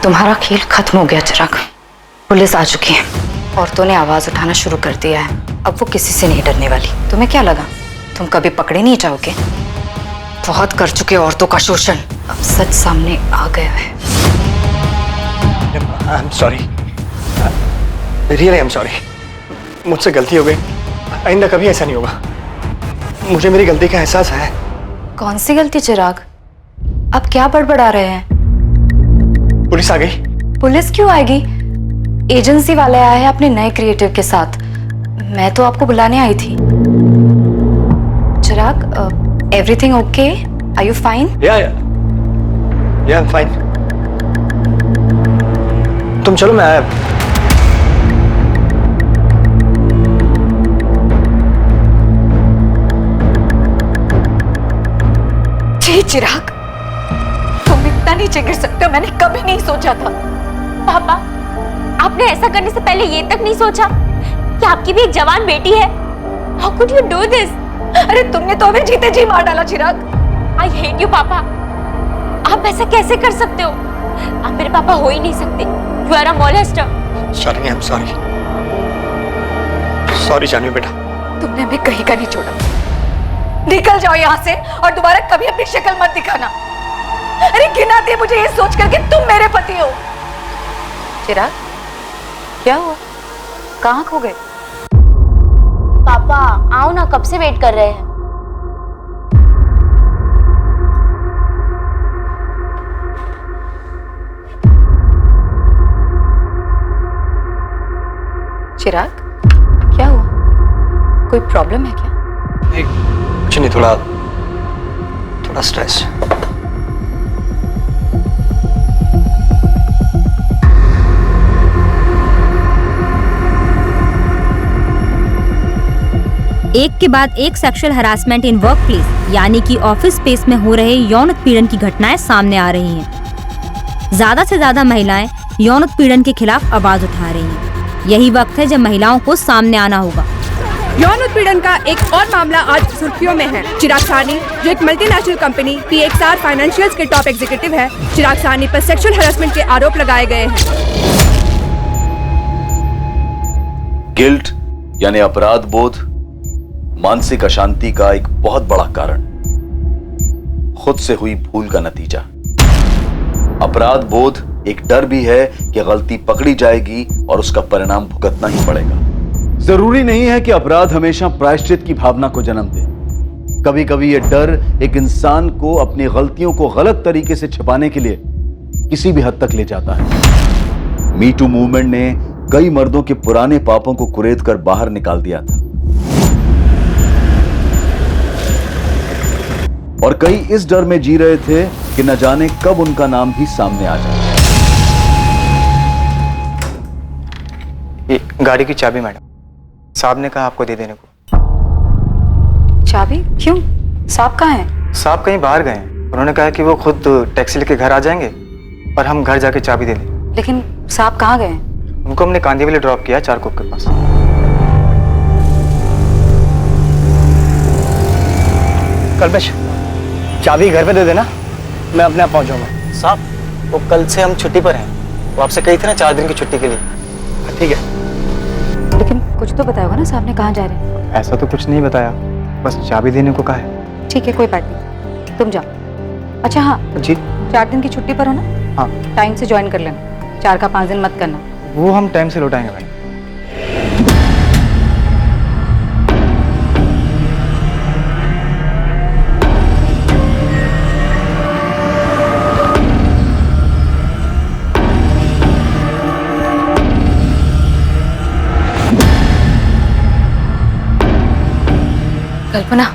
तुम्हारा खेल खत्म हो गया चिराग। पुलिस आ चुकी है, औरतों ने आवाज उठाना शुरू कर दिया है। अब वो किसी से नहीं डरने वाली। तुम्हें क्या लगा तुम कभी पकड़े नहीं जाओगे? बहुत कर चुके औरतों का शोषण, अब सच सामने आ गया है। I'm sorry. Really I'm sorry. मुझसे गलती हो गई, आइंदा कभी ऐसा नहीं होगा। मुझे मेरी गलती का एहसास है। कौन सी गलती चिराग? अब क्या बड़बड़ा रहे हैं? पुलिस आ गई। पुलिस क्यों आएगी? एजेंसी वाले आए हैं अपने नए क्रिएटिव के साथ। मैं तो आपको बुलाने आई थी। Chirag, everything okay? Are you fine? Yeah fine. तुम चलो, मैं आया। जी चिराग, तुम इतना नीचे गिर सकते हो, मैंने कभी नहीं सोचा था। पापा, आपने ऐसा करने से पहले ये तक नहीं सोचा कि आपकी भी एक जवान बेटी है? How could you do this? अरे तुमने तो हमें जीते जी मार डाला चिराग। I hate you पापा। आप ऐसा कैसे कर सकते हो? आप मेरे पापा हो ही नहीं सकते। You are a molester। Shalini, I'm sorry। Sorry Janvi बेटा। तुमने हमें कहीं का नहीं छोड़ा। निकल जाओ यहाँ से और दोबारा कभी अपनी शक्ल मत दिखाना। अरे घिन आती है मुझे ये सोच करके तुम मेरे पति हो। चिराग, क्या हुआ? कहाँ खो गए? पापा आओ ना, कब से वेट कर रहे हैं। चिराग, क्या हुआ? कोई प्रॉब्लम है क्या? नहीं, कुछ नहीं, थोड़ा स्ट्रेस। एक के बाद एक sexual harassment in work place यानी कि ऑफिस स्पेस में हो रहे यौन उत्पीड़न की घटनाएं सामने आ रही हैं। ज्यादा से ज्यादा महिलाएं यौन उत्पीड़न के खिलाफ आवाज उठा रही हैं। यही वक्त है जब महिलाओं को सामने आना होगा। यौन उत्पीड़न का एक और मामला आज सुर्खियों में है। चिराग साहनी, जो एक मल्टीनेशनल कंपनी PXR फाइनेंशियल्स के टॉप एग्जीक्यूटिव है, चिराग साहनी पर सेक्सुअल हरासमेंट के आरोप लगाए गए हैं। गिल्ट यानी अपराध बोध मानसिक अशांति का एक बहुत बड़ा कारण, खुद से हुई भूल का नतीजा। अपराध बोध एक डर भी है कि गलती पकड़ी जाएगी और उसका परिणाम भुगतना ही पड़ेगा। जरूरी नहीं है कि अपराध हमेशा प्रायश्चित की भावना को जन्म दे। कभी कभी यह डर एक इंसान को अपनी गलतियों को गलत तरीके से छिपाने के लिए किसी भी हद तक ले जाता है। मी टू मूवमेंट ने कई मर्दों के पुराने पापों को कुरेद कर बाहर निकाल दिया था और कई इस डर में जी रहे थे कि न जाने कब उनका नाम भी सामने आ जाए। ये गाड़ी की चाबी मैडम, साहब ने कहा आपको दे देने को। चाबी? क्यों? साहब कहाँ हैं? साहब कहीं बाहर गए हैं। उन्होंने कहा कि वो खुद टैक्सी लेके घर आ जाएंगे और हम घर जाके चाबी दे दें। लेकिन साहब कहाँ गए? उनको हमने कांदीवली ड्रॉप किया, चारकोप के पास। कल्पेश, चाबी घर पे दे देना, मैं अपने आप पहुंचूंगा। साहब, वो कल से हम छुट्टी पर हैं। वो आपसे कही थी ना 4 दिन की छुट्टी के लिए। ठीक है। लेकिन कुछ तो बताया होगा ना साहब ने कहाँ जा रहे हैं? ऐसा तो कुछ नहीं बताया, बस चाबी देने को कहा है। ठीक है, कोई बात नहीं, तुम जाओ। अच्छा हाँ जी, 4 दिन की छुट्टी पर हो ना? हाँ। टाइम से ज्वाइन कर लेना, 4 का 5 दिन मत करना। वो हम टाइम से लौटाएंगे मैडम। कल्पना,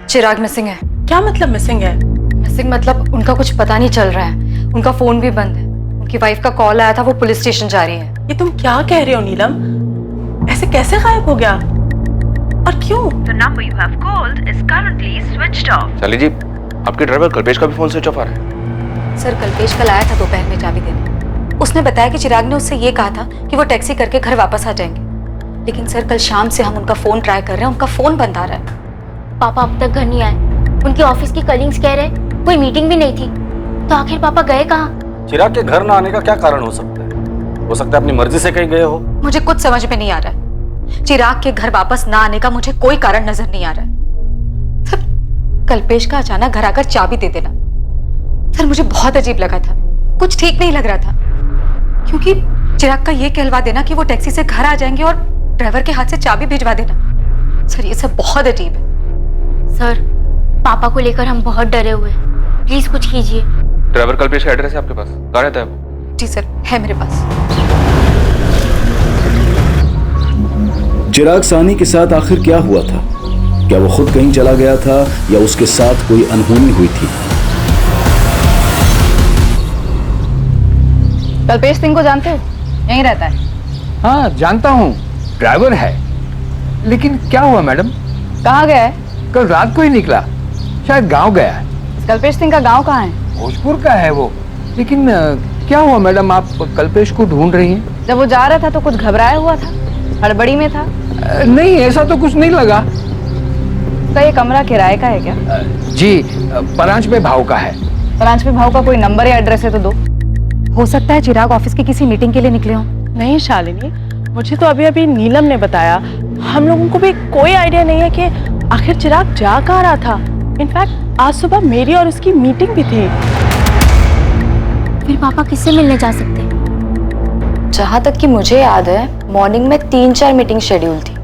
चिराग मिसिंग है। क्या मतलब मिसिंग है? मिसिंग मतलब उनका कुछ पता नहीं चल रहा है। उनका फोन भी बंद है। उनकी वाइफ का कॉल आया था, वो पुलिस स्टेशन जा रही है। ये तुम क्या कह रहे हो नीलम? ऐसे कैसे गायब हो गया और क्यों? The number you have called is currently switched off. शाली जी, आपके ड्राइवर कल्पेश का भी फोन स्विच ऑफ आ रहा है। सर, कल्पेश कल आया था दोपहर में चाबी देने। उसने बताया कि चिराग ने उससे ये कहा था कि वो टैक्सी करके घर वापस आ जाएंगे। लेकिन सर, कल शाम से हम उनका फोन ट्राई कर रहे हैं, उनका फोन बंद आ रहा है। पापा अब तक घर नहीं आए। उनके ऑफिस की कलीग्स कह रहे कोई मीटिंग भी नहीं थी। तो आखिर पापा गए कहाँ? चिराग के घर ना आने का क्या कारण हो सकता है? हो सकता है अपनी मर्जी से कहीं गए हो। मुझे कुछ समझ में नहीं आ रहा है। चिराग के घर वापस ना आने का मुझे कोई कारण नजर नहीं आ रहा है। सर, कल्पेश का अचानक घर आकर चाबी दे देना, सर मुझे बहुत अजीब लगा था। कुछ ठीक नहीं लग रहा था, क्योंकि चिराग का ये कहलवा देना कि वो टैक्सी से घर आ जाएंगे और ड्राइवर के हाथ से चाबी भिजवा देना, सर ये सब बहुत अजीब है। सर, पापा को लेकर हम बहुत डरे हुए हैं, प्लीज कुछ कीजिए। ड्राइवर कल्पेश का एड्रेस है आपके पास? कहाँ रहता है वो? जी सर, है मेरे पास। चिराग सानी के साथ आखिर क्या हुआ था? क्या वो खुद कहीं चला गया था या उसके साथ कोई अनहोनी हुई थी? कल्पेश सिंह को जानते हो? यहीं रहता है। हाँ जानता हूँ, ड्राइवर है। लेकिन क्या हुआ मैडम? कहाँ गया है? कल रात को ही निकला, शायद गांव गया है। कल्पेश सिंह का गांव कहाँ है? भोजपुर का है वो। लेकिन क्या हुआ मैडम, आप कल्पेश को ढूंढ रही हैं? जब वो जा रहा था तो कुछ घबराया हुआ था, हड़बड़ी में था। नहीं, ऐसा तो कुछ नहीं लगा। का ये कमरा किराए का है क्या? जी, परांच में भाव का है। परांच में भाव का कोई नंबर या एड्रेस है तो दो। हो सकता है चिराग ऑफिस की किसी मीटिंग के लिए निकले हों। नहीं शालिनी, मुझे तो अभी अभी नीलम ने बताया। हम लोगों को भी कोई आइडिया नहीं है कि आखिर चिराग जा कहाँ रहा था। इनफैक्ट आज सुबह मेरी और उसकी मीटिंग भी थी। फिर पापा किससे मिलने जा सकते हैं? जहाँ तक कि मुझे याद है, मॉर्निंग में 3-4 मीटिंग शेड्यूल थी,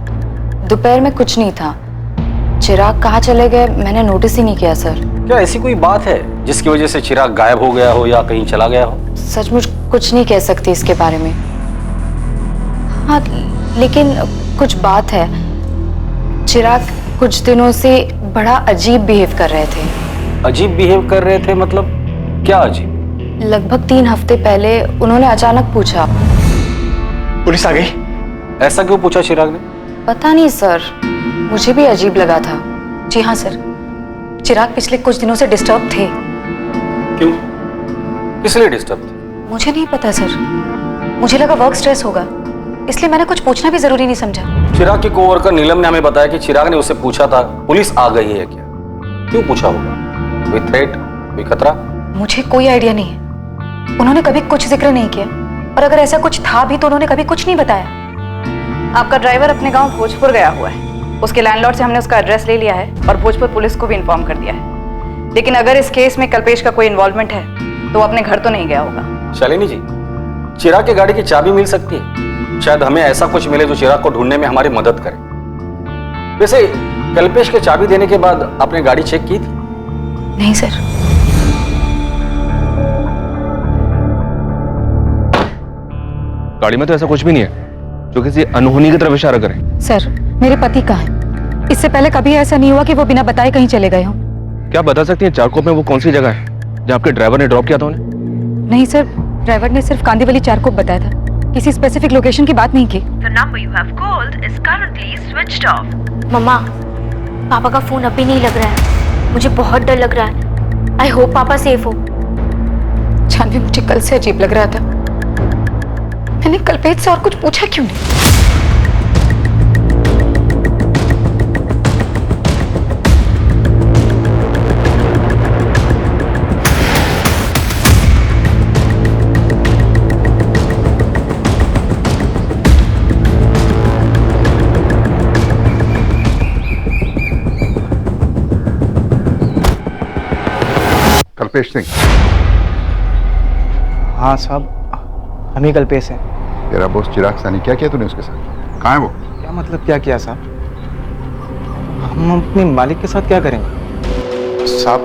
दोपहर में कुछ नहीं था। चिराग कहाँ चले गए मैंने नोटिस ही नहीं किया सर। क्या ऐसी कोई बात है जिसकी वजह से चिराग गायब हो गया हो या कहीं चला गया हो? सचमुच कुछ नहीं कह सकती इसके बारे में। हाँ, लेकिन कुछ बात है। चिराग कुछ दिनों से बड़ा अजीब बिहेव कर रहे थे। अजीब बिहेव कर रहे थे मतलब क्या अजीब? लगभग 3 हफ्ते पहले उन्होंने अचानक पूछा। पुलिस आ गई? ऐसा क्यों पूछा चिराग ने? पता नहीं सर, मुझे भी अजीब लगा था। जी हाँ सर, चिराग पिछले कुछ दिनों से डिस्टर्ब थे। क्यों? किस लिए डिस्टर्ब थे? मुझे नहीं पता सर, मुझे लगा वर्क स्ट्रेस होगा, इसलिए मैंने कुछ पूछना भी जरूरी नहीं समझा। चिराग की कोवर्कर नीलम ने हमें बताया कि चिराग ने उससे पूछा था पुलिस आ गई है क्या। क्यों पूछा होगा? कोई थ्रेट, कोई खतरा? मुझे कोई आइडिया नहीं है। उन्होंने कभी कुछ जिक्र नहीं किया, और अगर ऐसा कुछ था भी तो उन्होंने कभी कुछ नहीं बताया। आपका ड्राइवर अपने गांव भोजपुर गया हुआ है। उसके लैंडलॉर्ड से हमने उसका एड्रेस ले लिया है और भोजपुर पुलिस को भी इन्फॉर्म कर दिया है। लेकिन अगर इस केस में कल्पेश का कोई इन्वॉल्वमेंट है तो वो अपने घर तो नहीं गया होगा। शालिनी जी, चिराग की गाड़ी की चाबी मिल सकती है। शायद हमें ऐसा कुछ मिले जो चिराग को ढूंढने में हमारी मदद करे। वैसे कल्पेश के चाबी देने के बाद आपने गाड़ी चेक की थी? नहीं सर। गाड़ी में तो ऐसा कुछ भी नहीं है जो किसी अनहोनी की तरफ इशारा करे। सर, मेरे पति कहाँ हैं? इससे पहले कभी ऐसा नहीं हुआ कि वो बिना बताए कहीं चले गए हों। क्या बता सकती हैं चारकोप में वो कौन सी जगह है जहाँ आपके ड्राइवर ने ड्रॉप किया था उन्हें? नहीं सर, ड्राइवर ने सिर्फ कांदीवली चारकोप बताया था, किसी स्पेसिफिक लोकेशन की बात नहीं की। The number you have called is currently switched off. मम्मा, पापा का फोन अभी नहीं लग रहा है, मुझे बहुत डर लग रहा है। आई होप पापा सेफ हो। जानवी, मुझे कल से अजीब लग रहा था। मैंने कल्पेश से और कुछ पूछा क्यों नहीं? कल्पेश सिंह? हाँ साहब, हम ही कल्पेश हैं। तेरा बॉस चिराग सानी, क्या किया तूने उसके साथ? कहाँ है वो? क्या मतलब क्या किया साहब? हम अपने मालिक के साथ क्या करेंगे साहब?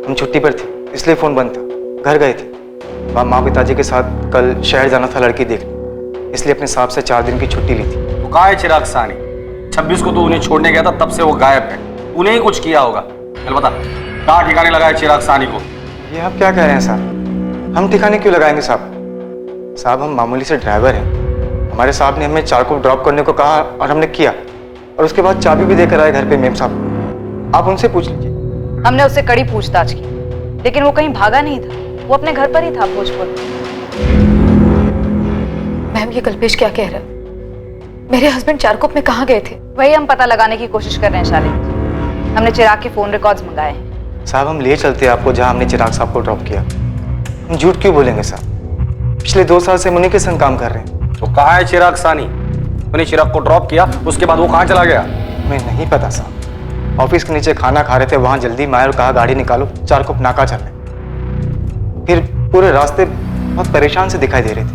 हम छुट्टी पर थे इसलिए फोन बंद था। घर गए थे और माँ पिताजी के साथ कल शहर जाना था लड़की देखने, इसलिए अपने साहब से 4 दिन की छुट्टी ली थी। तो कहाँ है चिराग सानी? 26 को तो उन्हें छोड़ने गया था, तब से वो गायब है। उन्हें ही कुछ किया होगा। चल बता, कहाँ ठिकाने लगाया चिराग सानी को? ये आप क्या कह रहे हैं साहब? हम ठिकाने क्यों लगाएंगे साहब? साहब, हम मामूली से ड्राइवर हैं। हमारे साहब ने हमें चारकोप ड्रॉप करने को कहा और हमने किया, और उसके बाद चाबी भी देकर आए घर पे मेम साहब। आप उनसे पूछ लीजिए। हमने उससे कड़ी पूछताछ की, लेकिन वो कहीं भागा नहीं था, वो अपने घर पर ही था भोजपुर में। मैम, ये कल्पेश क्या कह रहा है? मेरे हस्बैंड चारकोप में कहाँ गए थे? वही हम पता लगाने की कोशिश कर रहे हैं शालिनी। हमने चिराग के फोन रिकॉर्ड्स मंगाए हैं। साहब, हम ले चलते हैं आपको जहाँ हमने चिराग साहब को ड्रॉप किया। हम झूठ क्यों बोलेंगे साहब? पिछले 2 साल से हम उन्हीं के संग काम कर रहे हैं। तो कहाँ है चिराग सानी? मैंने चिराग को ड्रॉप किया, उसके बाद वो कहाँ चला गया? हमें नहीं पता साहब। ऑफिस के नीचे खाना खा रहे थे, वहां जल्दी में आए और कहा गाड़ी निकालो, 4 कुप नाका चल रहे। फिर पूरे रास्ते बहुत परेशान से दिखाई दे रहे थे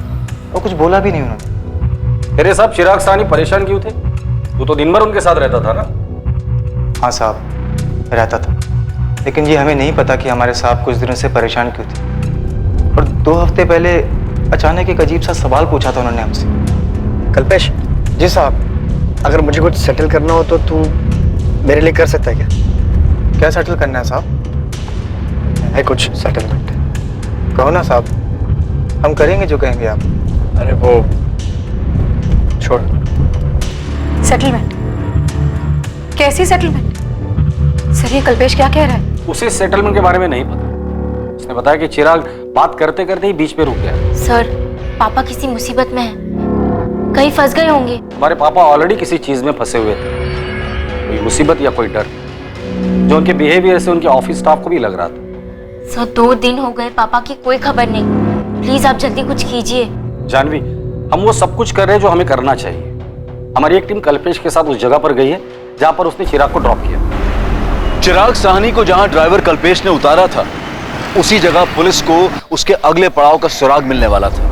और कुछ बोला भी नहीं उन्होंने। अरे साहब, चिराग सानी परेशान क्यों थे? तू तो दिन भर उनके साथ रहता था ना? हाँ साहब, रहता था, लेकिन ये हमें नहीं पता कि हमारे साहब कुछ दिनों से परेशान क्यों थे। और 2 हफ्ते पहले अचानक एक अजीब सा सवाल पूछा था उन्होंने हमसे। कल्पेश। जी साहब। अगर मुझे कुछ सेटल करना हो तो तू मेरे लिए कर सकता है क्या? क्या सेटल करना है साहब? है कुछ सेटलमेंट? कहो ना साहब, हम करेंगे जो कहेंगे आप। अरे वो छोड़। सेटलमेंट? कैसी सेटलमेंट? सर ये कल्पेश क्या कह रहा है? उसे सेटलमेंट के बारे में नहीं पता। उसने बताया कि चिराग बात करते करते ही बीच पे रुक गया। सर, पापा किसी मुसीबत में हैं, कहीं फंस गए होंगे। हमारे पापा ऑलरेडी किसी चीज में फंसे हुए थे, कोई मुसीबत या कोई डर जो उनके बिहेवियर से उनके ऑफिस स्टाफ को भी लग रहा था। सर 2 दिन हो गए, पापा की कोई खबर नहीं। प्लीज आप जल्दी कुछ कीजिए। जानवी, हम वो सब कुछ कर रहे हैं जो हमें करना चाहिए। हमारी एक टीम कल्पेश के साथ उस जगह पर गई है जहां पर उसने चिराग को ड्रॉप किया। चिराग साहनी को जहां ड्राइवर कल्पेश ने उतारा था, उसी जगह पुलिस को उसके अगले पड़ाव का सुराग मिलने वाला था।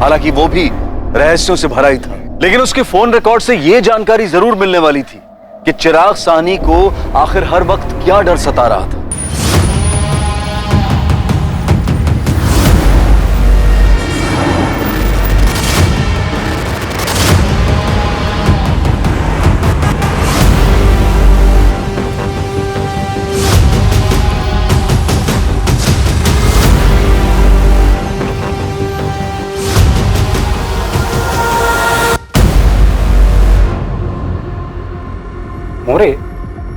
हालांकि वो भी रहस्यों से भरा ही था, लेकिन उसके फोन रिकॉर्ड से यह जानकारी जरूर मिलने वाली थी कि चिराग साहनी को आखिर हर वक्त क्या डर सता रहा था। मोरे,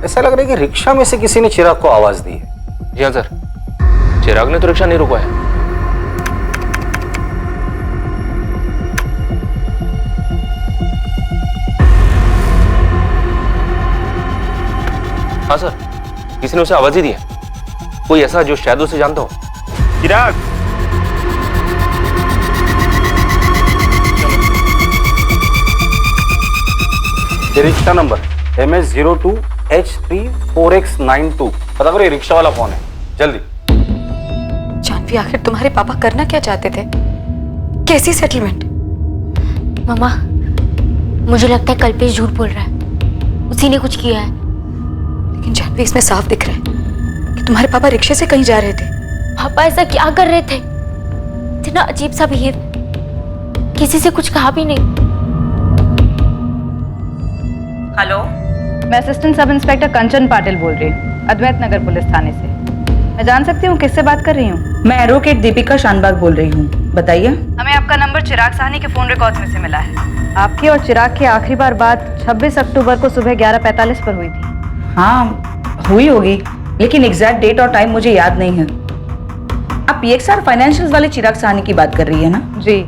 ऐसा लग रहा है कि रिक्शा में से किसी ने चिराग को आवाज दी है। जी हाँ सर, चिराग ने तो रिक्शा नहीं रुकवाया। हाँ सर, किसी ने उसे आवाज ही दी है, कोई ऐसा जो शायद उसे जानता हो। चिराग, ये रिक्शा नंबर MS02H34X92, पता करो ये रिक्शा वाला कौन है, जल्दी। जानवी, आखिर तुम्हारे पापा करना क्या चाहते थे? कैसी सेटलमेंट? मामा, मुझे लगता है कल्पेश झूठ बोल रहा है, उसी ने कुछ किया है। लेकिन जानवी, इसमें साफ दिख रहा है कि तुम्हारे पापा रिक्शे से कहीं जा रहे थे। पापा ऐसा क्या कर रहे थे? इतना अजीब सा बिहेव, किसी से कुछ कहा भी नहीं। हेलो, मैं असिस्टेंट सब इंस्पेक्टर कंचन पाटिल बोल रही हूँ, अद्वैत नगर पुलिस थाने से। मैं जान सकती हूँ किससे बात कर रही हूँ? मैं एडवोकेट दीपिका शानबाग बोल रही हूँ, बताइए। हमें आपका नंबर चिराग साहनी के फोन रिकॉर्ड्स में से मिला है। आपकी और चिराग की आखिरी बार बात 26 अक्टूबर को सुबह 11:45 पर हुई थी। हाँ, हुई होगी, लेकिन एग्जैक्ट डेट और टाइम मुझे याद नहीं है। आप PXR फाइनेंशियल्स वाले चिराग साहनी की बात कर रही है ना? जी,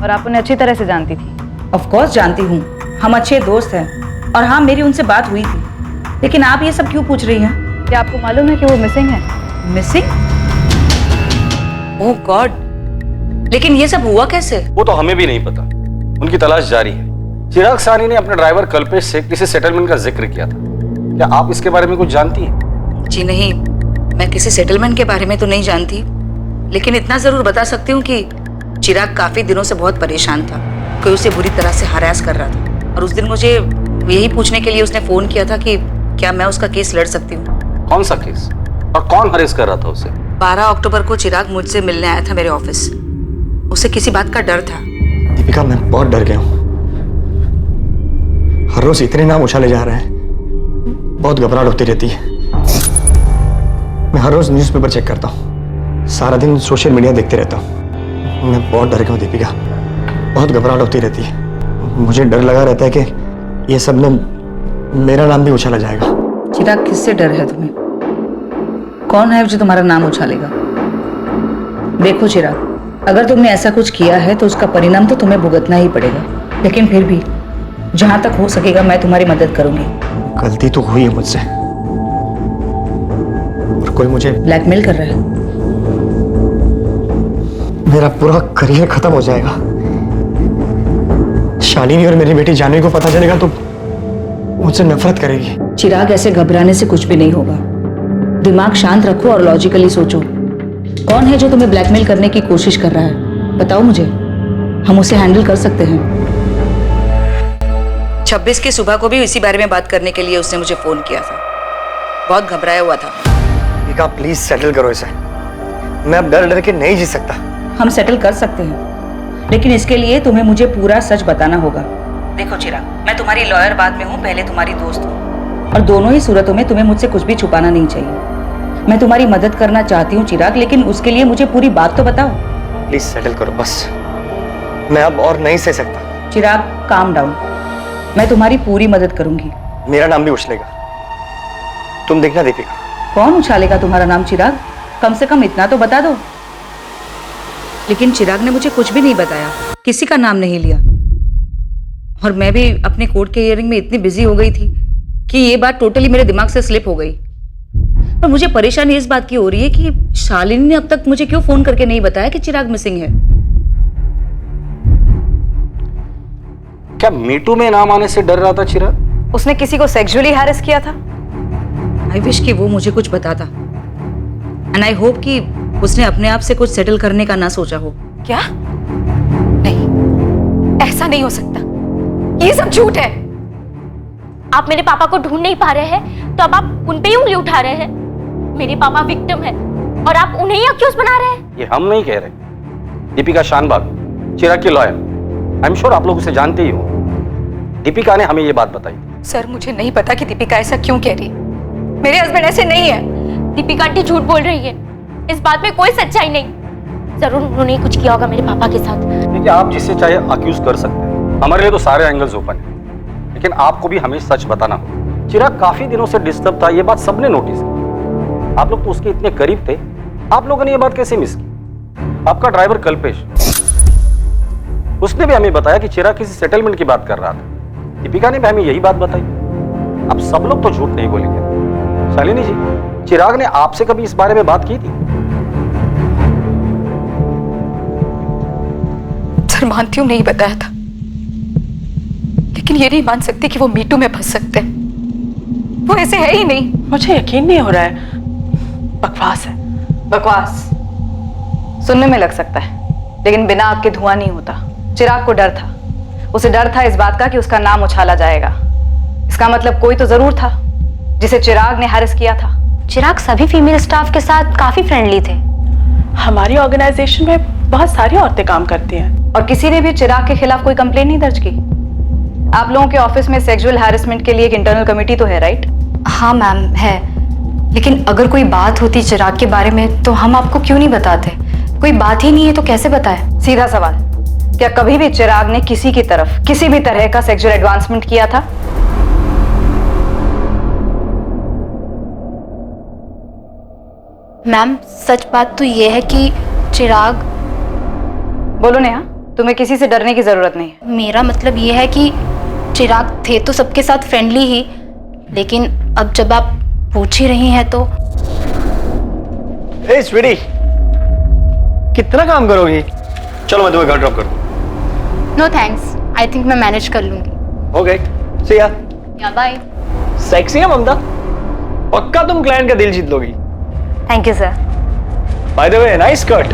और आप उन्हें अच्छी तरह से जानती थी। ऑफ कोर्स जानती हूँ, हम अच्छे दोस्त हैं, और हाँ, मेरी उनसे बात हुई थी। लेकिन आप ये सब क्यों पूछ रही हैं? क्या आपको मालूम है कि वो मिसिंग है? मिसिंग? ओह गॉड, लेकिन ये सब हुआ कैसे? वो तो हमें भी नहीं पता, उनकी तलाश जारी है। चिराग साहनी ने अपने ड्राइवर कल्पेश से किसी सेटलमेंट का जिक्र किया था, क्या आप इसके बारे में कुछ जानती हैं? जी नहीं, मैं किसी सेटलमेंट के बारे में तो नहीं जानती, लेकिन इतना जरूर बता सकती हूँ कि चिराग काफी दिनों से बहुत परेशान था। कोई उसे बुरी तरह से हरास कर रहा था, और उस दिन मुझे यही पूछने के लिए उसने फोन किया था कि क्या मैं उसका केस लड़ सकती हूँ। कौन सा केस और कौन हरेस कर रहा था उसे? 12 अक्टूबर को चिराग मुझसे मिलने आया था मेरे ऑफिस। उसे किसी बात का डर था। दीपिका, मैं बहुत डर गया हूँ। हर रोज इतने नाम उछाले जा रहे हैं, बहुत घबराहट होती रहती है। मैं हर रोज न्यूज़पेपर चेक करता हूँ, सारा दिन सोशल मीडिया देखते रहता हूँ। मैं बहुत डर गया हूँ दीपिका, बहुत घबराहट होती रहती है। मुझे डर लगा रहता है कि ये सब में मेरा नाम भी उछाला जाएगा। चिराग, किससे डर है तुम्हें? कौन है जो तुम्हारा नाम उछालेगा? देखो चिराग, अगर तुमने ऐसा कुछ किया है तो उसका परिणाम तो तुम्हें भुगतना ही पड़ेगा, लेकिन फिर भी जहां तक हो सकेगा मैं तुम्हारी मदद करूंगी। गलती तो हुई है मुझसे, और कोई मुझे ब्लैकमेल कर रहा है। मेरा पूरा करियर खत्म हो जाएगा। शालिनी और मेरी बेटी जानवी को पता चलेगा तो मुझसे नफरत करेगी। चिराग, ऐसे घबराने से कुछ भी नहीं होगा। दिमाग शांत रखो और लॉजिकली सोचो। कौन है जो तुम्हें ब्लैकमेल करने की कोशिश कर रहा है? बताओ मुझे, हम उसे हैंडल कर सकते हैं। 26 की सुबह को भी इसी बारे में बात करने के लिए उसने मुझे फोन किया था। बहुत घबराया हुआ था। दीपिका प्लीज सेटल करो इसे। मैं अब डर डर के नहीं जी सकता। हम सेटल कर सकते हैं, लेकिन इसके लिए तुम्हें मुझे पूरा सच बताना होगा। देखो चिराग, मैं तुम्हारी लॉयर बाद में हूँ, पहले तुम्हारी दोस्त हूँ, और दोनों ही सूरतों में तुम्हें मुझसे कुछ भी छुपाना नहीं चाहिए। मैं तुम्हारी मदद करना चाहती हूँ चिराग, लेकिन उसके लिए मुझे पूरी बात तो बताओ। प्लीज सेटल करो बस, मैं अब और नहीं सह सकता। चिराग काम डाउन, मैं तुम्हारी पूरी मदद करूंगी। मेरा नाम भी उछलेगा, तुम देखना दीपिका। कौन उछालेगा तुम्हारा नाम चिराग? कम से कम इतना तो बता दो। लेकिन चिराग ने मुझे कुछ भी नहीं बताया, किसी का नाम नहीं लिया, और मैं भी अपने कोर्ट के हियरिंग में इतनी बिजी हो गई थी कि ये बात टोटली मेरे दिमाग से स्लिप हो गई। पर मुझे परेशानी इस बात की हो रही है कि शालिनी ने अब तक मुझे क्यों फोन करके नहीं बताया कि चिराग मिसिंग है। क्या मीटू में नाम आने से डर रहा था चिराग? उसने किसी को सेक्सुअली हैरेस किया था? आई विश कि वो मुझे कुछ बताता, एंड आई होप कि उसने अपने आप से कुछ सेटल करने का ना सोचा हो। क्या? नहीं, ऐसा नहीं हो सकता, ये सब झूठ है। आप मेरे पापा को ढूंढ नहीं पा रहे हैं तो अब आप उन पे ही उंगली उठा रहे हैं। मेरे पापा विक्टिम है और आप उन्हें ही अक्यूज बना रहे हैं। ये हम नहीं कह रहे। दीपिका शानबाग, चिराग की लॉयर, आई एम श्योर आप लोग उसे जानते ही हो। दीपिका ने हमें ये बात बताई। सर मुझे नहीं पता कि दीपिका ऐसा क्यों कह रही। मेरे हस्बैंड ऐसे नहीं है। दीपिका आंटी झूठ बोल रही है, इस बात में कोई सच्चाई नहीं। जरूर उन्होंने कुछ किया होगा मेरे पापा के साथ। देखिए, आप जिससे चाहे अक्यूज कर सकते हैं, हमारे लिए तो सारे एंगल्स ओपन है, लेकिन आपको भी हमें सच बताना होगा। चिराग काफी दिनों से डिस्टर्ब था, ये बात सबने नोटिस की। आप लोग तो उसके इतने करीब थे, आप लोगों ने ये बात कैसे मिस की? आपका ड्राइवर कल्पेश, उसने भी हमें बताया कि चिराग किसी सेटलमेंट की बात कर रहा था। दीपिका ने भी हमें यही बात बताई। अब सब लोग तो झूठ नहीं बोलेंगे। शालिनी जी, चिराग ने आपसे कभी इस बारे में बात की थी? सर मानती हूँ नहीं बताया था, लेकिन ये नहीं मान सकती कि वो मीटू में फंस सकते हैं। वो ऐसे है ही नहीं। मुझे यकीन नहीं हो रहा है, बकवास है। बकवास सुनने में लग सकता है, लेकिन बिना आग के धुआं नहीं होता। चिराग को डर था, उसे डर था इस बात का कि उसका नाम उछाला जाएगा। इसका मतलब कोई तो जरूर था जिसे चिराग ने हैरेस किया था। चिराग सभी फीमेल स्टाफ के साथ काफी फ्रेंडली थे। हमारी ऑर्गेनाइजेशन में बहुत सारी औरतें काम करती हैं, और किसी ने भी चिराग के खिलाफ कोई कंप्लेन नहीं दर्ज की। आप लोगों के ऑफिस में सेक्सुअल हैरेसमेंट के लिए एक इंटरनल कमेटी तो है, राइट? हाँ मैम है, लेकिन अगर कोई बात होती चिराग के बारे में तो हम आपको क्यों नहीं बताते? कोई बात ही नहीं है तो कैसे बताए? सीधा सवाल, क्या कभी भी चिराग ने किसी की तरफ किसी भी तरह का सेक्सुअल एडवांसमेंट किया था? मैम सच बात तो ये है कि चिराग। बोलो नेहा, तुम्हें किसी से डरने की जरूरत नहीं है। मेरा मतलब ये है कि चिराग थे तो सबके साथ फ्रेंडली ही, लेकिन अब जब आप पूछ ही रही हैं तो। ए स्वीटी, कितना काम करोगी? चलो मैं तुम्हें घर ड्रॉप कर दूं। नो थैंक्स, आई थिंक मैं मैनेज कर लूंगी। ओके, सी या। या बाय। सेक्सी है ममता, पक्का तुम क्लाइंट का दिल जीत लोगी। Thank you sir. By the way, nice cut.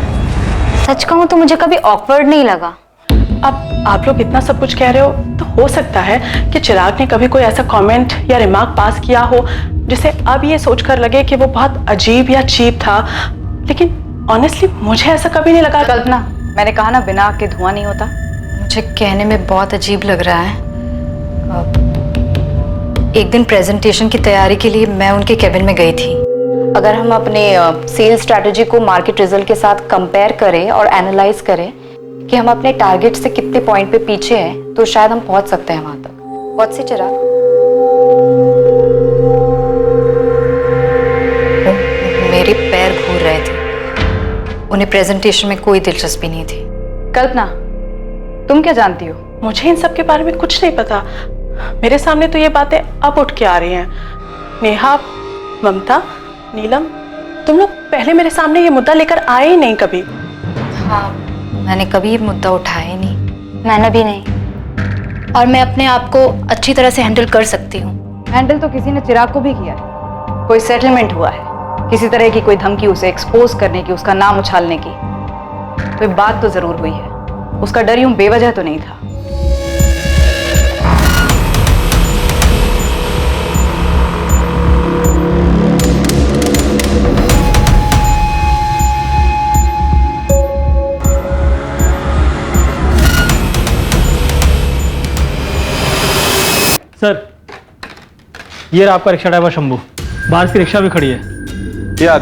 सच कहूं तो मुझे कभी ऑकवर्ड नहीं लगा। अब आप लोग इतना सब कुछ कह रहे हो तो हो सकता है कि चिराग ने कभी कोई ऐसा कमेंट या रिमार्क पास किया हो जिसे अब ये सोचकर लगे कि वो बहुत अजीब या चीप था, लेकिन ऑनेस्टली मुझे ऐसा कभी नहीं लगा। कल्पना, मैंने कहा ना बिना आग के धुआं नहीं होता। मुझे कहने में बहुत अजीब लग रहा है। एक दिन प्रेजेंटेशन की तैयारी के लिए मैं उनके केबिन में गई थी। अगर हम अपने सेल्स स्ट्रैटेजी को मार्केट रिजल्ट के साथ कंपेयर करें और एनालाइज करें कि हम अपने टारगेट से कितने पॉइंट पे पीछे हैं, तो शायद हम पहुंच सकते हैं वहां तक। बहुत सी चिराग, मेरे पैर घूर रहे थे। उन्हें प्रेजेंटेशन में कोई दिलचस्पी नहीं थी। कल्पना, तुम क्या जानती हो? मुझे इन सब के बारे में कुछ नहीं पता। मेरे सामने तो ये बातें अब उठ के आ रही हैं। नेहा, ममता, नीलम, तुम लोग पहले मेरे सामने ये मुद्दा लेकर आए ही नहीं कभी। हाँ मैंने कभी ये मुद्दा उठाया ही नहीं। मैंने भी नहीं। और मैं अपने आप को अच्छी तरह से हैंडल कर सकती हूँ। हैंडल तो किसी ने चिराग को भी किया है। कोई सेटलमेंट हुआ है, किसी तरह की कोई धमकी उसे एक्सपोज करने की, उसका नाम उछालने की। कोई बात तो जरूर हुई है। उसका डर यूं बेवजह तो नहीं था। सर, ये रहा आपका रिक्शा ड्राइवर शंभू। बाहर की रिक्शा भी खड़ी है। याद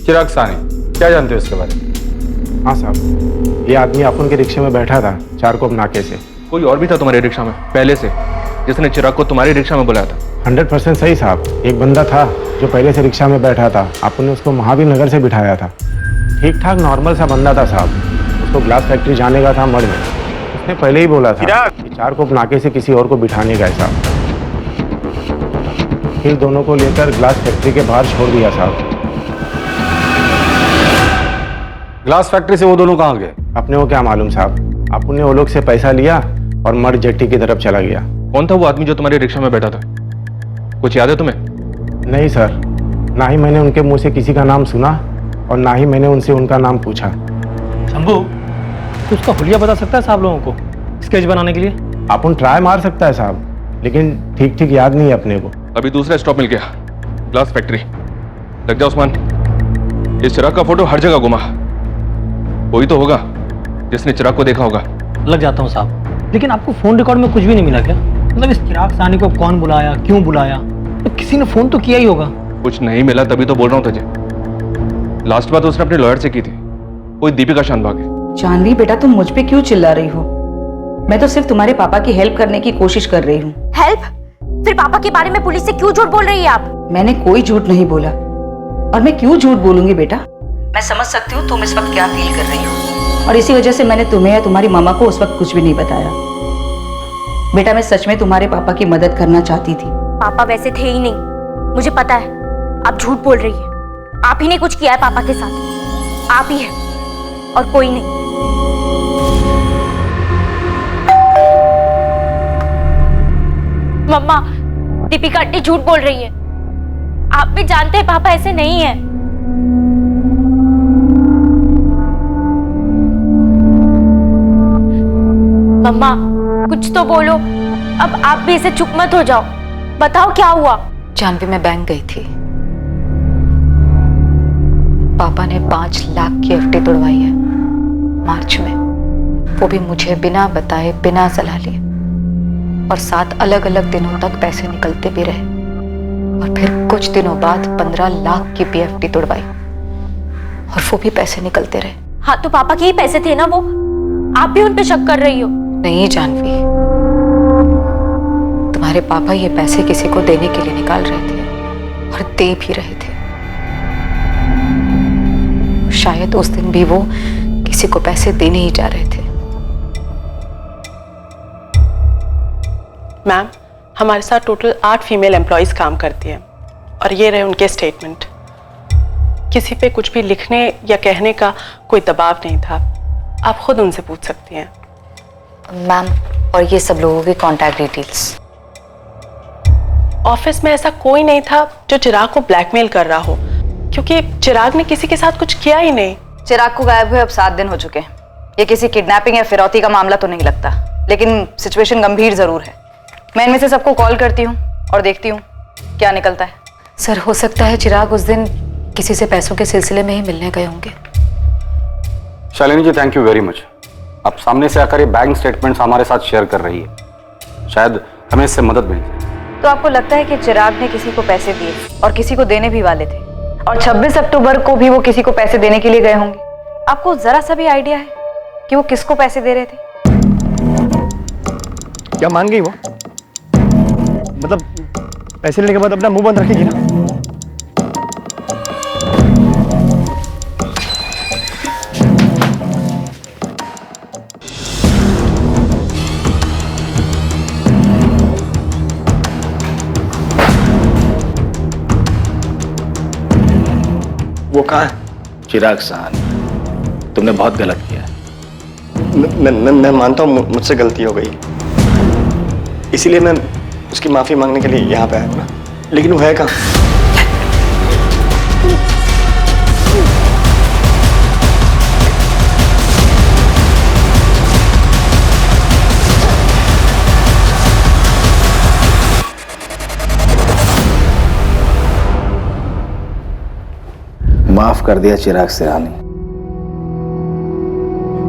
चिराग सानी, क्या जानते हो इसके बारे में? हाँ साहब, ये आदमी अपन के रिक्शे में बैठा था चारकोप नाके से। कोई और भी था तुम्हारे रिक्शा में पहले से जिसने चिराग को तुम्हारे रिक्शा में बुलाया था? 100% सही साहब। एक बंदा था जो पहले से रिक्शा में बैठा था, अपन ने उसको महावीर नगर से बिठाया था। ठीक ठाक नॉर्मल सा बंदा था साहब। उसको ग्लास फैक्ट्री जाने का था मड़ में। उसने पहले ही बोला था कि चारकोप नाके से किसी और को बिठाने का है साहब। फिर दोनों को लेकर ग्लास फैक्ट्री के बाहर छोड़ दिया साहब। ग्लास फैक्ट्री से वो दोनों कहाँ गए? अपने को क्या मालूम साहब। अपन ने वो लोग से पैसा लिया और मर्द जेट्टी की तरफ चला गया। कौन था वो आदमी जो तुम्हारे रिक्शा में बैठा था? कुछ याद है तुम्हें? नहीं सर, ना ही मैंने उनके मुंह से किसी का नाम सुना और ना ही मैंने उनसे उनका नाम पूछा। शंभू, तो उसका हुलिया बता सकता है साहब लोगों को स्केच बनाने के लिए? अपन ट्राई मार सकता है साहब, लेकिन ठीक ठीक याद नहीं है अपने को। अभी दूसरा स्टॉप मिल गया, ग्लास फैक्ट्री। लग जा उस्मान, इस चिराग का फोटो हर जगह घुमा। कोई तो होगा जिसने चिराग को देखा होगा। लग जाता हूँ साहब, लेकिन आपको फोन रिकॉर्ड में कुछ भी नहीं मिला क्या? मतलब इस चिराग सानी को कौन बुलाया, क्यों बुलाया? तो किसी ने फोन तो किया ही होगा। कुछ नहीं मिला तभी तो बोल रहा हूँ तुझे। लास्ट बात उसने अपने लॉयर से की थी, कोई दीपिका शानभाग है। जानवी बेटा, तुम मुझ पे क्यों चिल्ला रही हो? मैं तो सिर्फ तुम्हारे पापा की हेल्प करने की कोशिश कर रही हूँ। हेल्प? फिर पापा के बारे में पुलिस से क्यों झूठ बोल रही है आप? मैंने कोई झूठ नहीं बोला। और मैं क्यों झूठ बोलूंगी बेटा? मैं समझ सकती हूँ तुम इस वक्त क्या फील कर रही हो, और इसी वजह से मैंने तुम्हें या तुम्हारी मामा को उस वक्त कुछ भी नहीं बताया। बेटा, मैं सच में तुम्हारे पापा की मदद करना चाहती थी। पापा वैसे थे ही नहीं, मुझे पता है। आप झूठ बोल रही है। आप ही ने कुछ किया है पापा के साथ। आप ही है और कोई नहीं। मम्मा, दीपिका आंटी झूठ बोल रही है। आप भी जानते हैं पापा ऐसे नहीं है। मम्मा, कुछ तो बोलो। अब आप भी इसे चुप मत हो जाओ। बताओ क्या हुआ? जानवी, मैं बैंक गई थी। पापा ने 5 लाख की एफडी तोड़वाई है मार्च में, वो भी मुझे बिना बताए, बिना सलाह लिए। और 7 अलग अलग दिनों तक पैसे निकलते भी रहे। और फिर कुछ दिनों बाद 15 लाख की भी एफडी तोड़वाई और वो भी पैसे निकलते रहे। हाँ, तो पापा के ही पैसे थे ना वो। आप भी उन पे शक कर रही हो? नहीं जानवी, तुम्हारे पापा ये पैसे किसी को देने के लिए निकाल रहे थे और दे भी रहे थे। शायद उस दिन भी वो किसी को पैसे देने ही जा रहे थे। मैम, हमारे साथ टोटल 8 फीमेल एम्प्लॉइज काम करती हैं और ये रहे उनके स्टेटमेंट। किसी पे कुछ भी लिखने या कहने का कोई दबाव नहीं था। आप खुद उनसे पूछ सकती हैं। मैम, और ये सब लोगों की कॉन्टैक्ट डिटेल्स? ऑफिस में ऐसा कोई नहीं था जो चिराग को ब्लैकमेल कर रहा हो, क्योंकि चिराग ने किसी के साथ कुछ किया ही नहीं। चिराग को गायब हुए अब 7 दिन हो चुके हैं। ये किसी किडनैपिंग या फिरौती का मामला तो नहीं लगता, लेकिन सिचुएशन गंभीर जरूर है। मैं इनमें से सबको कॉल करती हूँ और देखती हूँ क्या निकलता है। सर, हो सकता है चिराग उस दिन किसी से पैसों के सिलसिले में ही मिलने गए होंगे। शालिनी जी, थैंक यू वेरी मच। आप सामने से आकर ये बैंक स्टेटमेंट्स हमारे साथ शेयर कर रही है। शायद हमें इससे मदद मिल जाए। तो आपको लगता है कि चिराग ने किसी को पैसे दिए और किसी को देने भी वाले थे, और 26 अक्टूबर को भी वो किसी को पैसे देने के लिए गए होंगे? आपको जरा सा भी आइडिया है कि वो किसको पैसे दे रहे थे? क्या मान गई वो? मतलब पैसे लेने के बाद अपना मुंह बंद रखेगी ना? वो कहाँ है? चिराग सानी तुमने बहुत गलत किया है। मैं मानता हूँ मुझसे गलती हो गई, इसीलिए मैं उसकी माफी मांगने के लिए यहाँ पे आया हूँ ना, लेकिन वो है कहाँ? माफ कर दिया चिराग सिरानी।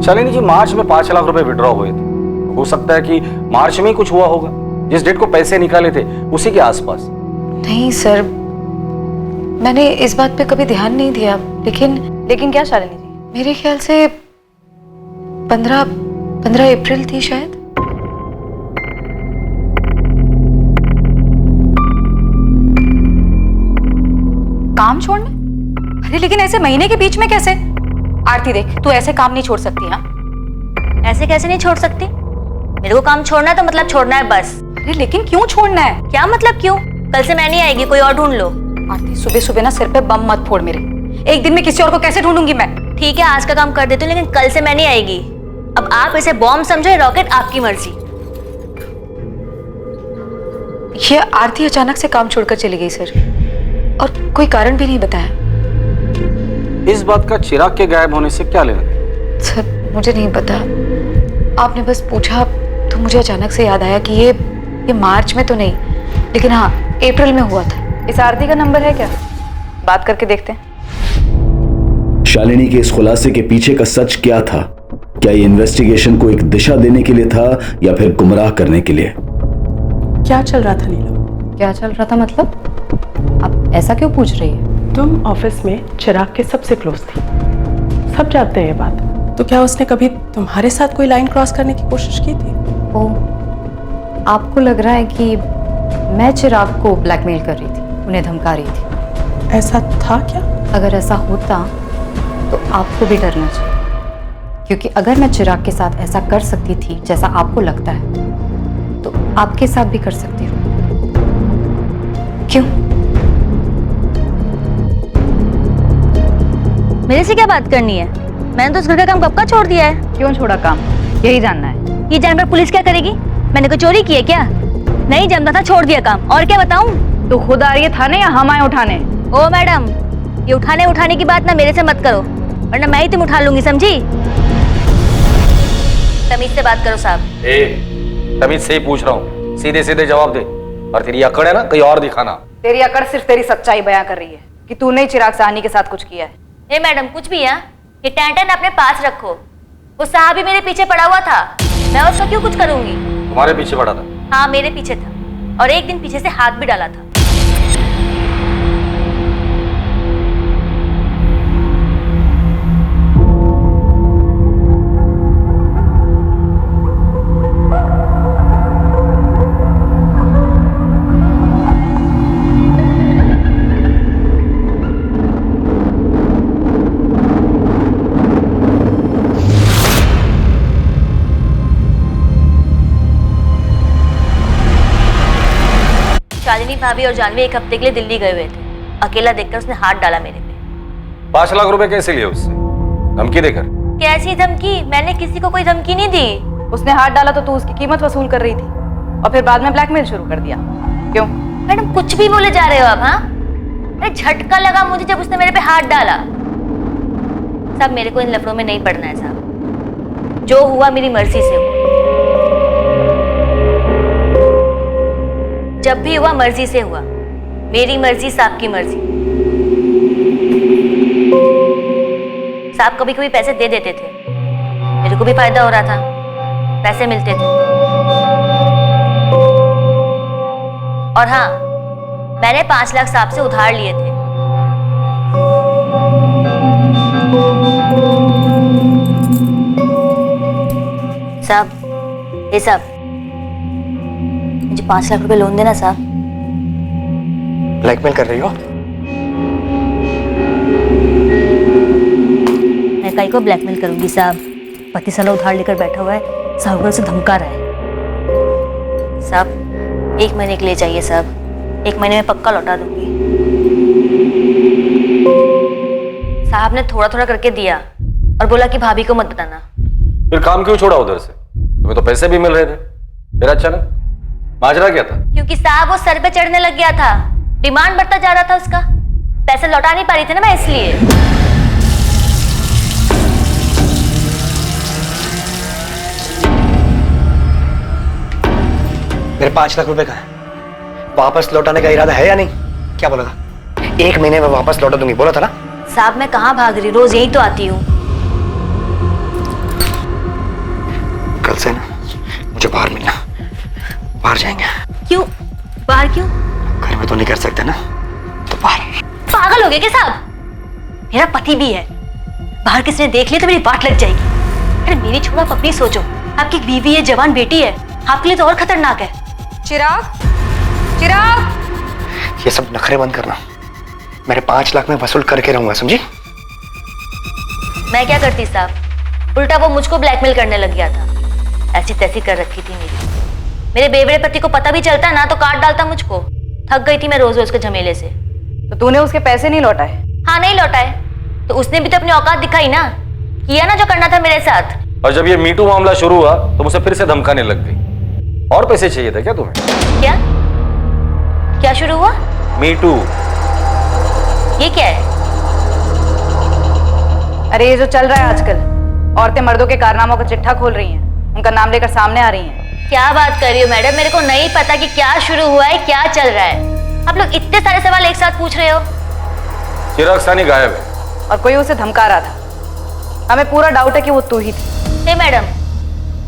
शालिनी जी, मार्च में 5 लाख रुपए विड्रॉ हुए थे। हो सकता है कि मार्च में ही कुछ हुआ होगा, जिस डेट को पैसे निकाले थे उसी के आसपास। नहीं सर, मैंने इस बात पे कभी ध्यान नहीं दिया, लेकिन क्या शालिनी जी? मेरे ख्याल से 15 अप्रैल थी शायद। काम छोड़ना? अरे लेकिन ऐसे महीने के बीच में कैसे? आरती देख, तू ऐसे काम नहीं छोड़ सकती। हाँ, ऐसे कैसे नहीं छोड़ सकती? मेरे को काम छोड़ना है तो मतलब छोड़ना है बस। अरे लेकिन क्यों छोड़ना है? क्या मतलब क्यों? कल से मैं नहीं आएगी, कोई और ढूंढ लो। आरती, सुबह सुबह ना सिर पे बम मत फोड़ मेरे। एक दिन में किसी और को कैसे ढूंढूंगी मैं? ठीक है, आज का काम कर देती हूँ, लेकिन कल से मैं नहीं आएगी। अब आप इसे बॉम्ब समझो, रॉकेट आपकी मर्जी। ये आरती अचानक से काम छोड़कर चली गई सर, और कोई कारण भी नहीं बताया। इस बात का चिराग के गायब होने से क्या लेना? सर मुझे नहीं पता, आपने बस पूछा तो मुझे अचानक से याद आया कि ये मार्च में तो नहीं, लेकिन हाँ अप्रैल में हुआ था। इस आरती का नंबर है क्या? बात करके देखते हैं। शालिनी के इस खुलासे के पीछे का सच क्या था? क्या ये इन्वेस्टिगेशन को एक दिशा देने के लिए था या फिर गुमराह करने के लिए? क्या चल रहा था नीलम? क्या चल रहा था मतलब? आप ऐसा क्यों पूछ रही है? तुम ऑफिस में चिराग के सबसे क्लोज थी, सब जानते हैं ये बात। तो क्या उसने कभी तुम्हारे साथ कोई लाइन क्रॉस करने की कोशिश की थी? ओ, आपको लग रहा है कि मैं चिराग को ब्लैकमेल कर रही थी, उन्हें धमका रही थी? ऐसा था क्या? अगर ऐसा होता तो आपको भी डरना चाहिए, क्योंकि अगर मैं चिराग के साथ ऐसा कर सकती थी जैसा आपको लगता है, तो आपके साथ भी कर सकती हूँ। क्यों? मेरे से क्या बात करनी है? मैंने तो उस घर का काम कब का छोड़ दिया है। क्यों छोड़ा काम, यही जानना है? ये जानने पर पुलिस क्या करेगी? मैंने कोई चोरी की है क्या? नहीं जमता था, छोड़ दिया काम। और क्या बताऊं? तो खुद आ रही है थाने या हम आए उठाने? ओ मैडम, ये उठाने की बात ना मेरे से मत करो, वरना मैं ही तुम उठा लूंगी, समझी? तमीज से बात करो साहब। तमीज से ही पूछ रहा हूँ, सीधे सीधे जवाब दे। और तेरी अकड़ है ना, कहीं और दिखाना। तेरी अकड़ सिर्फ तेरी सच्चाई बयां कर रही है कि तूने चिराग साहनी के साथ कुछ किया है। ए मैडम, कुछ भी है? ये टैंटन अपने पास रखो। वो साहब भी मेरे पीछे पड़ा हुआ था, मैं उसका क्यों कुछ करूंगी? तुम्हारे पीछे पड़ा था? हाँ मेरे पीछे था, और एक दिन पीछे से हाथ भी डाला था। शालिनी भाभी और जानवी एक हफ्ते के लिए दिल्ली गए हुए थे। अकेला देखकर उसने हाथ डाला मेरे पे। 5 लाख रुपए कैसे लिए उससे? धमकी देकर? कैसी धमकी? मैंने किसी को कोई धमकी नहीं दी। उसने हाथ डाला तो तू उसकी कीमत वसूल कर रही थी, और फिर बाद में ब्लैकमेल शुरू कर दिया। क्यों? मैडम कुछ भी बोले जा रहे हो आप? हाँ, अरे झटका लगा मुझे जब उसने मेरे पे हाथ डाला। साहब मेरे को इन लफड़ों में नहीं पड़ना है साहब, जो हुआ मेरी मर्जी से हुआ। जब भी हुआ मर्जी से हुआ, मेरी मर्जी साहब की मर्जी। साहब कभी कभी पैसे दे देते थे, मेरे को भी फायदा हो रहा था, पैसे मिलते थे। और हाँ, मैंने 5 लाख साहब से उधार लिए थे। साहब, ये साहब मुझे 5 लाख रुपए लोन देना साहब। ब्लैकमेल कर रही हो? मैं काई को ब्लैकमेल करूंगी साहब? पति साला उधार लेकर बैठा हुआ है, साहूकार से धमका रहा है। साहब 1 महीने के लिए चाहिए साहब, 1 महीने में पक्का लौटा दूंगी। साहब ने थोड़ा थोड़ा करके दिया, और बोला कि भाभी को मत बताना। फिर काम क्यों छोड़ा उधर से? तुम्हें तो पैसे भी मिल रहे थे, फिर अचानक माजरा क्या था? क्योंकि साहब वो सर पे चढ़ने लग गया था, डिमांड बढ़ता जा रहा था उसका, पैसे लौटा नहीं पा रही थी ना मैं, इसलिए। मेरे 5 लाख रुपए का है, वापस लौटाने का इरादा है या नहीं? क्या बोला था? 1 महीने में वापस लौटा दूंगी बोला था ना? साहब मैं कहाँ भाग रही, रोज यही तो आती हूँ। कल से ना मुझे बाहर मिलना, बाहर जाएंगे। क्यों बाहर क्यों? घर में तो नहीं कर सकते ना, तो बाहर। पागल हो गए क्या साहब? मेरा पति भी है, बाहर किसी ने देख लिया तो मेरी बात लग जाएगी। अरे मेरी छोड़ो, आप अपनी सोचो, आपकी बीवी है, जवान बेटी है, आपके लिए तो और खतरनाक है। चिराग, चिराग, ये सब नखरे बंद करना, मेरे 5 लाख में वसूल करके रहूंगा, समझी? मैं क्या करती साहब, उल्टा वो मुझको ब्लैकमेल करने लग गया था, ऐसी तैसी कर रखी थी मेरे बेवड़े पति को पता भी चलता ना तो काट डालता मुझको। थक गई थी मैं रोज रोज के झमेले से। तो तूने उसके पैसे नहीं लौटाए? हाँ नहीं लौटाए, तो उसने भी तो अपनी औकात दिखाई ना, किया ना जो करना था मेरे साथ। और जब ये मीटू मामला शुरू हुआ तो मुझे फिर से धमकाने लग गई। और पैसे चाहिए थे क्या तुम्हें? क्या क्या शुरू हुआ? मीटू। ये क्या है? अरे ये जो चल रहा है आजकल, औरतें मर्दों के कारनामों का चिट्ठा खोल रही हैं, उनका नाम लेकर सामने आ रही हैं। क्या बात कर रही हो मैडम, मेरे को नहीं पता कि क्या शुरू हुआ है, क्या चल रहा है। आप लोग इतने सारे सवाल एक साथ पूछ रहे हो। चिराग सानी गायब है और कोई उसे धमका रहा था। हमें पूरा डाउट है कि वो तू ही थी। हे मैडम,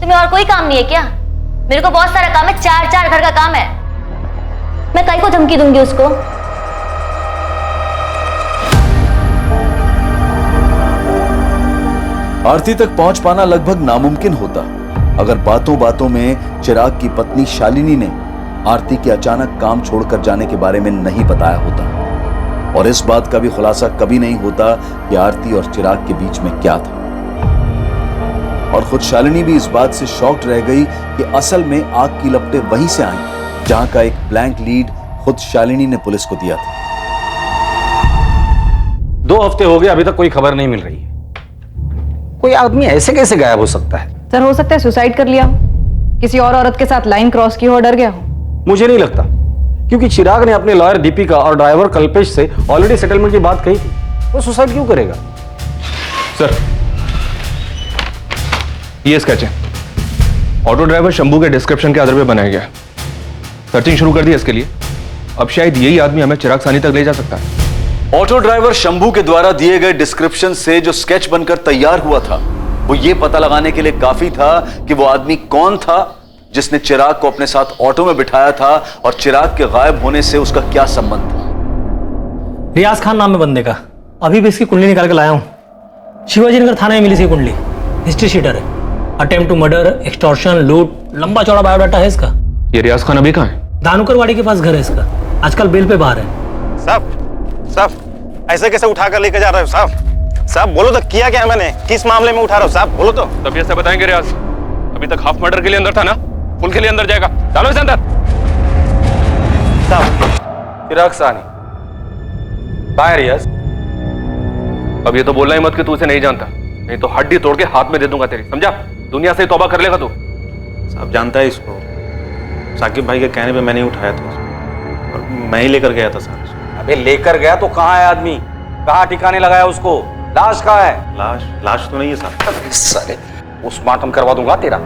तुम्हें और कोई काम नहीं है क्या? मेरे को बहुत सारा काम है, 4 घर का काम है। मैं कहीं को धमकी दूंगी उसको? आरती तक पहुंच पाना लगभग नामुमकिन होता अगर बातों बातों में चिराग की पत्नी शालिनी ने आरती के अचानक काम छोड़कर जाने के बारे में नहीं बताया होता, और इस बात का भी खुलासा कभी नहीं होता कि आरती और चिराग के बीच में क्या था। और खुद शालिनी भी इस बात से शॉक्ड रह गई कि असल में आग की लपटें वहीं से आई जहां का एक ब्लैंक लीड खुद शालिनी ने पुलिस को दिया था। 2 हफ्ते हो गए, अभी तक कोई खबर नहीं मिल रही है। कोई आदमी ऐसे कैसे गायब हो सकता है? सर हो सकता है सुसाइड कर लिया हो, किसी और औरत के साथ लाइन क्रॉस की हो, डर गया हो। मुझे नहीं लगता, क्योंकि चिराग ने अपने लॉयर दीपिका और ड्राइवर कल्पेश से ऑलरेडी सेटलमेंट की बात कही थी। वो सुसाइड क्यों करेगा? सर ये स्केच है, ऑटो ड्राइवर शंभू के डिस्क्रिप्शन के आधार पर बनाया गया। सर्चिंग शुरू कर दी इसके लिए, अब शायद यही आदमी हमें चिराग सानी तक ले जा सकता है। ऑटो ड्राइवर शंभू के द्वारा दिए गए डिस्क्रिप्शन से जो स्केच बनकर तैयार हुआ था वो ये पता लगाने के लिए काफी था कि वो आदमी कौन था जिसने चिराग को अपने साथ ऑटो में बिठाया था और चिराग के गायब होने से उसका क्या संबंध था। रियाज खान नाम है बंदे का, अभी भी इसकी कुंडली निकाल के लाया हूं। शिवाजी नगर थाने में मिली सी कुंडली, हिस्ट्री शीटर है, अटेम्प्ट टू मर्डर, एक्सटॉर्शन, लूट, लंबा चौड़ा बायोडाटा है इसका। ये रियाज खान अभी कहां है? धानुकरवाड़ी के पास घर है इसका, आजकल बेल पे बाहर है। साहब ऐसे कैसे उठा कर लेकर जा रहे हो साहब? साहब बोलो तो, किया क्या मैंने, किस मामले में उठा रहा हूँ साहब, बोलो तो। तब ऐसे बताएंगे रियाज, अभी तक हाफ मर्डर के लिए अंदर था ना, फुल के लिए अंदर जाएगा, डालो इसे अंदर। साहब चिराग सानी कहाँ है रियाज? अब ये तो बोलना ही मत कि तू उसे नहीं जानता, नहीं तो हड्डी तोड़ के हाथ में दे दूंगा तेरी, समझा? दुनिया से तौबा कर लेगा तू। साहब जानता है इसको, साकिब भाई के कहने पे मैंने उठाया था उसको, और मैं ही लेकर गया था सर। अबे लेकर गया तो कहाँ है आदमी, कहाँ ठिकाने लगाया उसको? लाश कहाँ है? लाश तो नहीं है साहब। साले पोस्टमार्टम करवा दूंगा तेरा,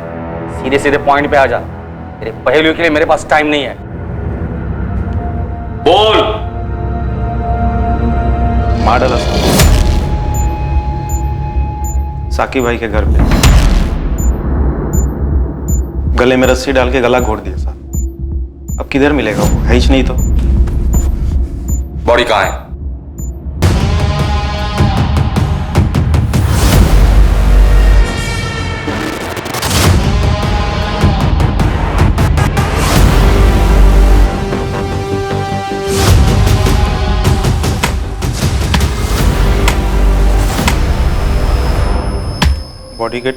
सीधे सीधे पॉइंट पे आ जा, तेरे पहेलियों के लिए मेरे पास टाइम नहीं है। बोल। मार डाला साकिब भाई के घर पे, गले में रस्सी डाल के गला घोट दिया साहब। अब किधर मिलेगा वो, है ही नहीं तो। बॉडी कहाँ है? बॉडी के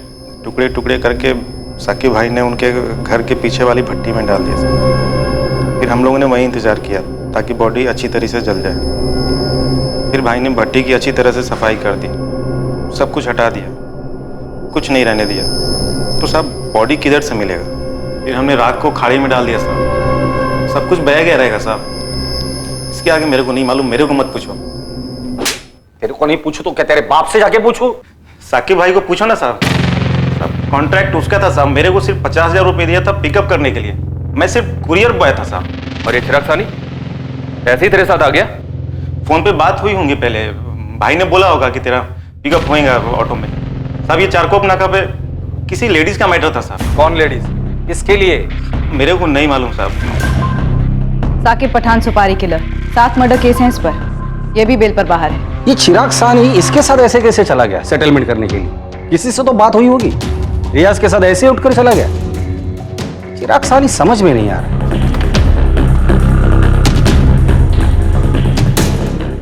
टुकड़े टुकड़े करके साकिब भाई ने उनके घर के पीछे वाली भट्टी में डाल दिया सर। फिर हम लोगों ने वहीं इंतजार किया ताकि बॉडी अच्छी तरह से जल जाए। फिर भाई ने भट्टी की अच्छी तरह से सफाई कर दी, सब कुछ हटा दिया। कुछ नहीं रहने दिया, तो साहब बॉडी किधर से मिलेगा? फिर हमने रात को खाड़ी में डाल दिया साहब, सब कुछ बह गया रहेगा साहब। इसके आगे मेरे को नहीं मालूम, मेरे को मत पूछो। तेरे को नहीं पूछू तो क्या तेरे बाप से जाके पूछू? साकिब भाई को पूछो ना साहब। कॉन्ट्रैक्ट उसका था साहब, मेरे को सिर्फ 50,000 रुपये दिया था पिकअप करने के लिए, मैं सिर्फ कुरियर बॉय था साहब। और ये चिराग सानी ऐसे ही तेरे साथ आ गया? फोन पे बात हुई होंगी पहले, भाई ने बोला होगा कि तेरा पिकअप होएगा ऑटो में। साहब ये चारकोप नाका पे किसी लेडीज का मैटर था साहब। कौन लेडीज? किसके लिए? मेरे को नहीं मालूम साहब। साकिब पठान सुपारी किलर, 7 मर्डर केस हैं इस पर, ये भी बेल पर बाहर है। ये चिराग सानी इसके साथ ऐसे कैसे चला गया सेटलमेंट करने के लिए? किसी से तो बात हुई होगी, रियाज के साथ ऐसे उठकर चला गया। चिराग सानी समझ में नहीं आ रहा।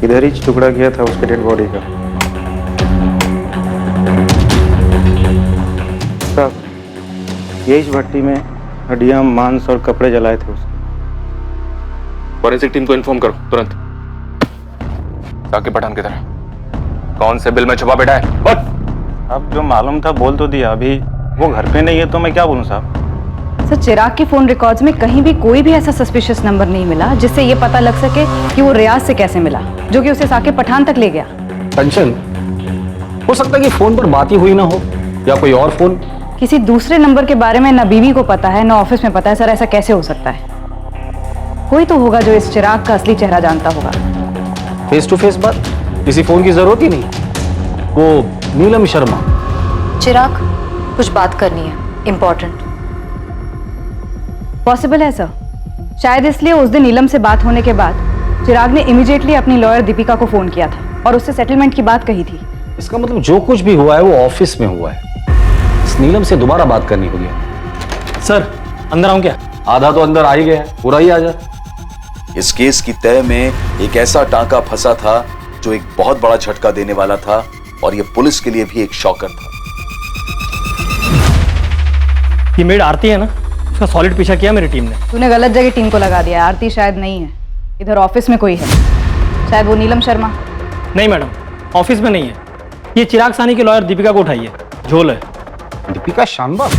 इधर ही टुकड़ा किया था उसके डेड बॉडी का साहब, यही भट्टी में हड्डियां, मांस और कपड़े जलाए थे उसके। फॉरेंसिक टीम को इन्फॉर्म करो तुरंत। साकिब पठान की तरह कौन से बिल में छुपा बैठा है? अब जो मालूम था बोल तो दिया, अभी वो घर पे नहीं है तो मैं क्या बोलूं साहब। सर चिराग के फोन रिकॉर्ड्स में कहीं भी कोई भी ऐसा सस्पिशियस नंबर नहीं मिला जिससे ये पता लग सके कि वो रियाज से कैसे मिला, जो कि उसे साकिब पठान तक ले गया। कंचन, हो सकता है कि फोन पर बात ही हुई ना हो, या कोई और फोन। किसी दूसरे नंबर के बारे में ना बीवी को पता है ना ऑफिस में पता है। सर ऐसा कैसे हो सकता है? कोई तो होगा जो इस चिराग का असली चेहरा जानता होगा। फेस टू फेस बात, किसी फोन की जरूरत ही नहीं। वो नीलम शर्मा। चिराग कुछ बात करनी है, इम्पोर्टेंट। पॉसिबल है सर, शायद इसलिए उस दिन नीलम से बात होने के बाद चिराग ने इमीडिएटली अपनी लॉयर दीपिका को फोन किया था और उससे सेटलमेंट की बात कही थी। इसका मतलब जो कुछ भी हुआ है वो ऑफिस में हुआ है। इस नीलम से दोबारा बात करनी होगी। सर अंदर आऊं क्या? आधा तो अंदर आ ही गया, पूरा ही आ जा। इस केस की तय में एक ऐसा टांका फंसा था जो एक बहुत बड़ा झटका देने वाला था, और यह पुलिस के लिए भी एक शॉकर था। ये मेड आरती है ना, उसका सॉलिड पीछा किया मेरी टीम ने। तूने गलत जगह टीम को लगा दिया। आरती शायद नहीं है, इधर ऑफिस में कोई है, शायद वो नीलम शर्मा। नहीं मैडम, ऑफिस में नहीं है। ये चिराग सानी के लॉयर दीपिका को उठाइए, झोल है। दीपिका शानदार?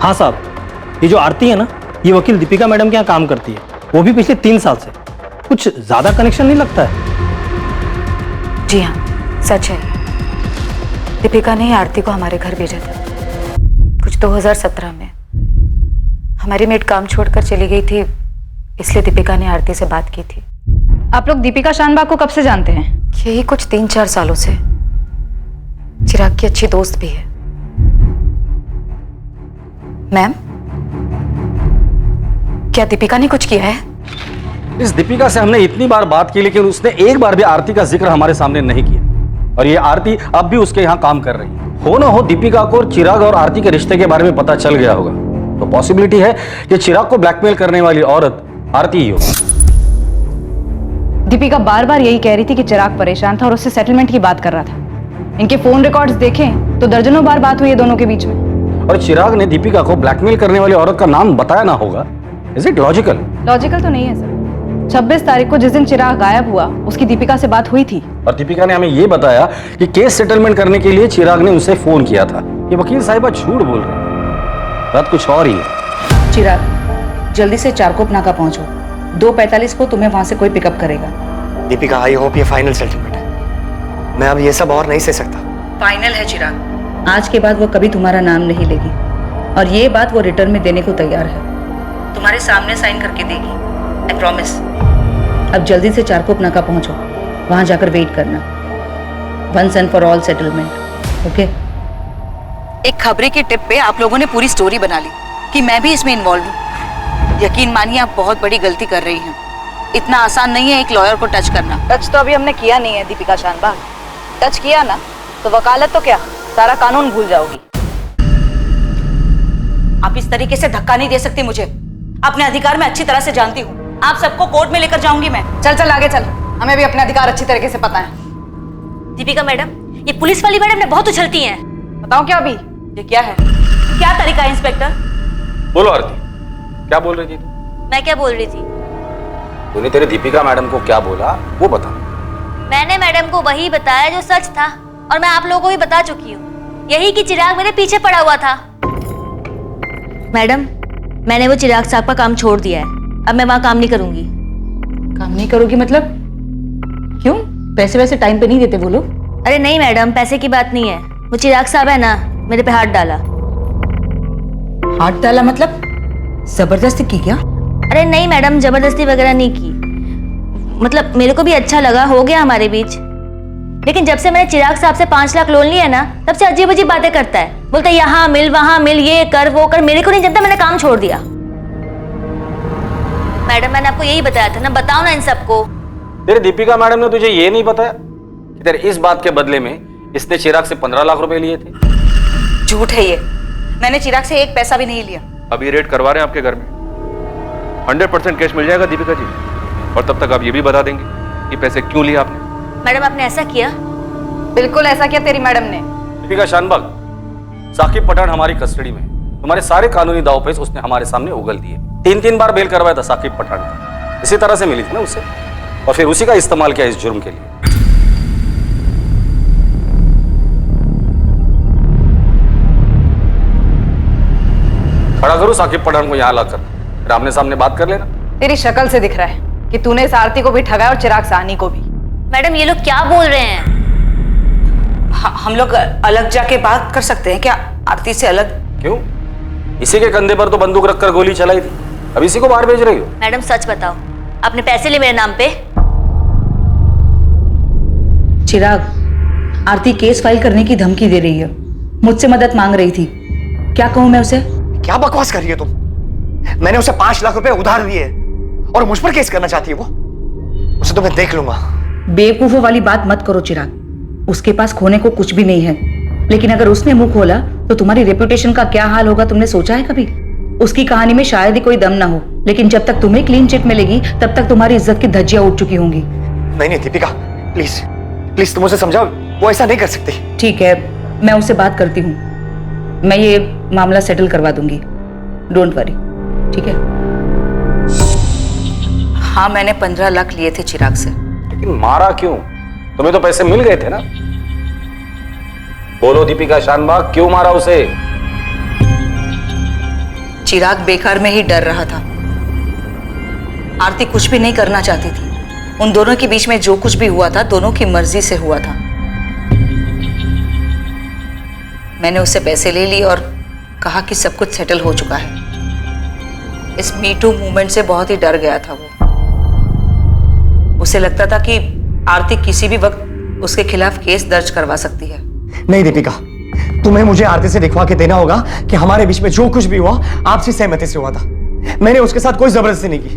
हाँ साहब, ये जो आरती है ना, ये वकील दीपिका मैडम के यहाँ काम करती है, वो भी पिछले 3 साल से। कुछ ज्यादा कनेक्शन नहीं लगता है? जी हाँ, सच है। दीपिका ने आरती को हमारे घर भेजा था कुछ 2017 में। हमारी मेड काम छोड़कर चली गई थी, इसलिए दीपिका ने आरती से बात की थी। आप लोग दीपिका शानबाग को कब से जानते हैं? यही कुछ 3-4 सालों से। चिराग की अच्छी दोस्त भी है। मैम, क्या दीपिका ने कुछ किया है? इस दीपिका से हमने इतनी बार बात की, लेकिन उसने एक बार भी आरती का जिक्र हमारे सामने नहीं किया। और ये आरती अब भी उसके यहाँ काम कर रही है। हो ना हो दीपिका को चिराग और आरती के रिश्ते के बारे में पता चल गया होगा, तो पॉसिबिलिटी है कि चिराग को ब्लैकमेल करने वाली औरत आरती ही हो। दीपिका बार बार यही कह रही थी कि चिराग परेशान था और उससे सेटलमेंट की बात कर रहा था। इनके फोन रिकॉर्ड्स देखें तो दर्जनों बार बात हुई है दोनों के बीच में। और चिराग ने दीपिका को ब्लैकमेल करने वाली औरत का नाम बताया ना होगा। Is it logical? लॉजिकल तो नहीं है सर। 26 तारीख को जिस दिन चिराग गायब हुआ, उसकी दीपिका से बात हुई थी। और दीपिका ने हमें यह बताया कि केस सेटलमेंट करने के लिए चिराग ने उसे फोन किया था। ये वकील साहिबा झूठ बोल रहे हैं, बात कुछ और ही है। चिराग, जल्दी से चारकोप नाका पहुंचो। 2:45 को तुम्हें वहां से कोई पिकअप करेगा। दीपिका, आई होप ये फाइनल सेटलमेंट है। मैं अब ये सब और नहीं सह सकता। फाइनल है चिराग, आज के बाद वो कभी तुम्हारा नाम नहीं लेगी, और ये बात वो रिटर्न में देने को तैयार है। तुम्हारे सामने साइन करके देगी, आई प्रॉमिस। अब जल्दी से चारकोप नाका पहुंचो, वहां जाकर वेट करना। Once and for all settlement, okay? एक खबरें की टिप पे आप लोगों ने पूरी स्टोरी बना ली कि मैं भी इसमें इन्वॉल्व हूँ। यकीन मानिए आप बहुत बड़ी गलती कर रही हैं। इतना आसान नहीं है एक लॉयर को टच करना। टच तो अभी हमने किया नहीं है दीपिका शानबाग। टच किया ना तो वकालत तो क्या, सारा कानून भूल जाओगी। आप इस तरीके से धक्का नहीं दे सकती मुझे। अपने अधिकार में अच्छी तरह से जानती हूँ। आप सबको कोर्ट में लेकर जाऊंगी मैं। चल चल आगे चल, हमें भी अपने अधिकार अच्छी तरीके से पता है। दीपिका मैडम, ये पुलिस वाली मैडम ने बहुत उछलती हैं। बताओ क्या अभी? ये क्या है? क्या तरीका है इंस्पेक्टर? बोलो आरती, क्या बोल रही थी तू? मैं क्या बोल रही थी? तूने तेरे दीपिका मैडम को क्या बोला वो बता। मैंने मैडम को वही बताया जो सच था, और मैं आप लोगों को भी बता चुकी हूँ। यही कि चिराग मेरे पीछे पड़ा हुआ था। मैडम, मैंने वो चिराग साहब का काम छोड़ दिया है। अब मैं वहां काम नहीं करूंगी। काम नहीं करोगी मतलब? क्यों? पैसे वैसे टाइम पे नहीं देते वो लोग? अरे नहीं मैडम, पैसे की बात नहीं है। वो चिराग साहब है ना, मेरे पे हाथ डाला। हाथ डाला मतलब? जबरदस्ती की क्या? अरे नहीं मैडम, जबरदस्ती वगैरह नहीं की। मतलब मेरे को भी अच्छा लगा, हो गया हमारे बीच। लेकिन जब से मैंने चिराग साहब से 5 लाख लोन लिया ना, तब से अजीब अजीब बातें करता है। बोलता है यहाँ मिल, वहां मिल, ये कर वो कर। मेरे को नहीं जानता, मैंने काम छोड़ दिया। मैडम, मैंने आपको यही बताया था ना, बताओ ना इन सबको। तेरे दीपिका मैडम ने तुझे ये नहीं बताया कि तेरे इस बात के बदले में इसने चिराग से 15 लाख रुपए लिए थे? झूठ है ये। मैंने चिराग से एक पैसा भी नहीं लिया। अभी रेड करवा रहे हैं आपके घर में, 100% कैश मिल जाएगा दीपिका जी। और तब तक आप ये भी बता देंगे कि पैसे क्यों लिए आपने। मैडम, आपने ऐसा किया? बिल्कुल ऐसा किया तेरी मैडम ने। दीपिका शानबाग, साकिब पठान हमारी कस्टडी में। तुम्हारे सारे कानूनी दांवपेच उसने हमारे सामने उगल दिए। 3 बार बेल करवाया था साकिब पठान का। इसी तरह से मिली थी ना उससे, और फिर उसी का इस्तेमाल किया इस जुर्म के लिए। खड़ा करो साकिब पठान को यहाँ लाकर, फिर आमने सामने बात कर लेना। तेरी शक्ल से दिख रहा है कि तूने इस आरती को भी ठगाया और चिराग साहनी को भी। मैडम, ये लोग क्या बोल रहे हैं? हम लोग अलग जाके बात कर सकते हैं क्या? आरती से अलग? क्यों? इसी के कंधे पर तो बंदूक रखकर गोली चलाई थी, अब इसी को बाहर भेज रही हो? मैडम सच बताओ, आपने पैसे लिए मेरे नाम पे? चिराग, आरती केस फाइल करने की धमकी दे रही है, मुझसे मदद मांग रही थी। क्या कहूं मैं उसे? क्या बकवास कर रही है तुम? मैंने उसे 5 लाख रुपए उधार दिए और मुझ पर केस करना चाहती है वो? उसे तो मैं देख लूंगा। बेवकूफों वाली बात मत करो चिराग। उसके पास खोने को कुछ भी नहीं है, लेकिन अगर उसने मुंह खोला तो तुम्हारी रेपुटेशन का क्या हाल होगा, तुमने सोचा है कभी? उसकी कहानी में शायद ही कोई दम ना हो, लेकिन जब तक तुम्हें क्लीन चिट मिलेगी तब तक तुम्हारी इज्जत की धज्जियां उठ चुकी होंगी। नहीं दीपिका, प्लीज प्लीज तुम उसे समझाओ, वो ऐसा नहीं कर सकती। ठीक है, मैं उससे बात करती हूँ। मैं ये मामला सेटल करवा दूंगी, डोंट वरी, ठीक है? हाँ, मैंने 15 लाख लिए थे चिराग से। लेकिन मारा क्यों? तुम्हें तो पैसे मिल गए थे ना। बोलो दीपिका शानबाग, क्यों मारा उसे? चिराग बेकार में ही डर रहा था। आरती कुछ भी नहीं करना चाहती थी। उन दोनों के बीच में जो कुछ भी हुआ था, दोनों की मर्जी से हुआ था। मैंने उससे पैसे ले लिए और कहा कि सब कुछ सेटल हो चुका है। इस मी टू मूवमेंट से बहुत ही डर गया था वो। उसे लगता था कि आरती किसी भी वक्त उसके खिलाफ केस दर्ज करवा सकती है। नहीं दीपिका, तुम्हें मुझे आरती से दिखवा के देना होगा कि हमारे बीच में जो कुछ भी हुआ आपसी सहमति से हुआ था। मैंने उसके साथ कोई जबरदस्ती नहीं की,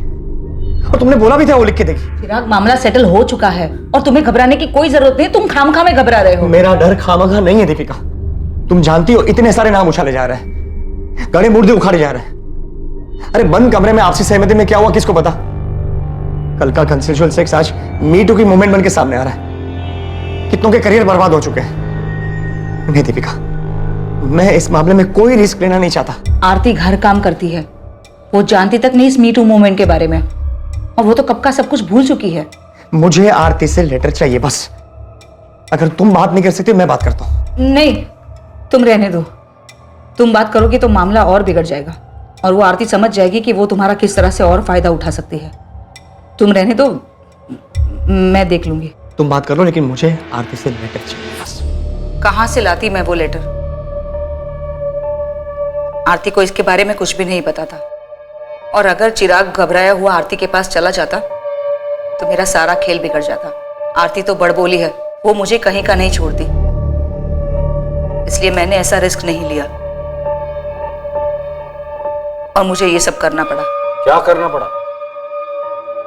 और तुमने बोला भी था वो लिख के देगी। चिराग, मामला सेटल हो चुका है और तुम्हें घबराने की कोई जरूरत नहीं। तुम खामखा में घबरा रहे हो। मेरा डर खामखा नहीं है दीपिका। तुम जानती हो इतने सारे नाम उछाले जा रहे हैं, गड़े मुर्दे उखाड़े जा रहे हैं। अरे बंद कमरे में आपसी सहमति में क्या हुआ किसको पता? कल का कंसेंशुअल सेक्स आज मी टू की मूवमेंट बन के सामने आ रहा है। कितनों के करियर बर्बाद हो चुके हैं। नहीं दीपिका, मैं इस मामले में कोई रिस्क लेना नहीं चाहता। आरती घर काम करती है, वो जानती तक नहीं इस मी टू मूवमेंट के बारे में, और वो तो कब का सब कुछ भूल चुकी है। मुझे आरती से लेटर चाहिए बस। अगर तुम बात नहीं कर सकती मैं बात करता हूं। नहीं, तुम रहने दो। तुम बात करोगे तो मामला और बिगड़ जाएगा, और वो आरती समझ जाएगी कि वो तुम्हारा किस तरह से और फायदा उठा सकती है। तुम रहने दो, मैं देख लूंगी। तुम बात कर लो, लेकिन मुझे आरती से लेटर चाहिए बस। कहां से लाती मैं वो लेटर? आरती को इसके बारे में कुछ भी नहीं पता था, और अगर चिराग घबराया हुआ आरती के पास चला जाता तो मेरा सारा खेल बिगड़ जाता। आरती तो बड़बोली है, वो मुझे कहीं का नहीं छोड़ती, इसलिए मैंने ऐसा रिस्क नहीं लिया और मुझे ये सब करना पड़ा। क्या करना पड़ा?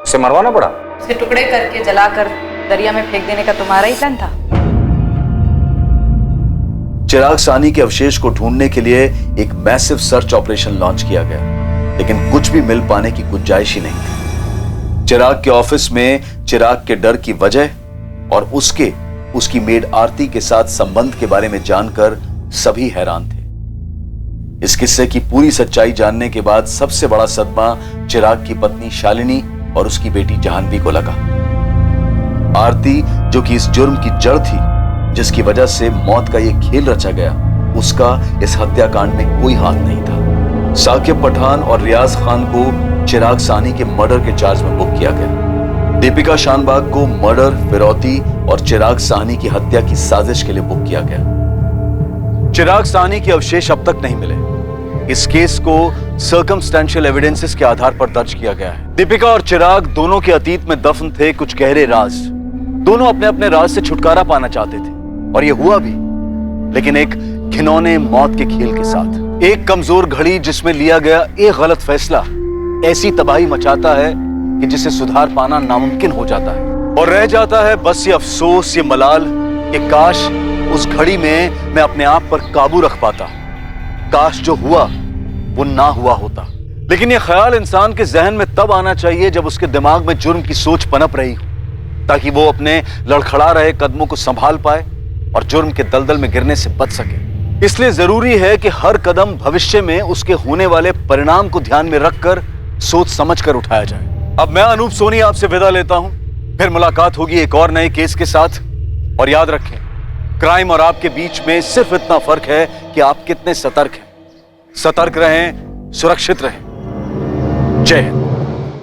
उसे मरवाना पड़ा? उसके टुकड़े करके जलाकर दरिया में फेंक देने का तुम्हारा ही प्लान था? चिराग साहनी के अवशेष को ढूंढने के लिए एक मैसिव सर्च ऑपरेशन लॉन्च किया गया, लेकिन कुछ भी मिल पाने की गुंजाइश ही नहीं थी। चिराग के ऑफिस में चिराग के डर की वजह और उसकी मेड आरती के साथ संबंध के बारे में जानकर सभी हैरान थे। इस किस्से की पूरी सच्चाई जानने के बाद सबसे बड़ा सदमा चिराग की पत्नी शालिनी और उसकी बेटी जाह्नवी को लगा। आरती, जो कि इस जुर्म की जड़ थी, जिसकी वजह से मौत का यह खेल रचा गया, उसका इस हत्याकांड में कोई हाथ नहीं था। साकिब पठान और रियाज खान को चिराग सानी के मर्डर के चार्ज में बुक किया गया। दीपिका शानबाग को मर्डर, फिरौती और चिराग सानी की हत्या की साजिश के लिए बुक किया गया। चिराग सानी के अवशेष अब तक नहीं मिले। इस केस को सर्कमस्टेंशियल एविडेंसेस के आधार पर दर्ज किया गया है। दीपिका और चिराग दोनों के अतीत में दफन थे कुछ गहरे राज। दोनों अपने अपने राज से छुटकारा पाना चाहते थे और ये हुआ भी, लेकिन एक घिनौने मौत के खेल के साथ। एक कमजोर घड़ी जिसमें लिया गया एक गलत फैसला ऐसी तबाही मचाता है कि जिसे सुधार पाना नामुमकिन हो जाता है और रह जाता है बस ये अफसोस, ये मलाल कि काश उस घड़ी में मैं अपने आप पर काबू रख पाता, काश जो हुआ वो ना हुआ होता। लेकिन ये ख्याल इंसान के जहन में तब आना चाहिए जब उसके दिमाग में जुर्म की सोच पनप रही हो, ताकि वो अपने लड़खड़ा रहे कदमों को संभाल पाए और जुर्म के दलदल में गिरने से बच सके। इसलिए जरूरी है कि हर कदम भविष्य में उसके होने वाले परिणाम को ध्यान में रखकर सोच समझकर उठाया जाए। अब मैं अनूप सोनी आपसे विदा लेता हूं, फिर मुलाकात होगी एक और नए केस के साथ। और याद रखें, क्राइम और आपके बीच में सिर्फ इतना फर्क है कि आप कितने सतर्क हैं। सतर्क रहें, सुरक्षित रहें। जय हिंद।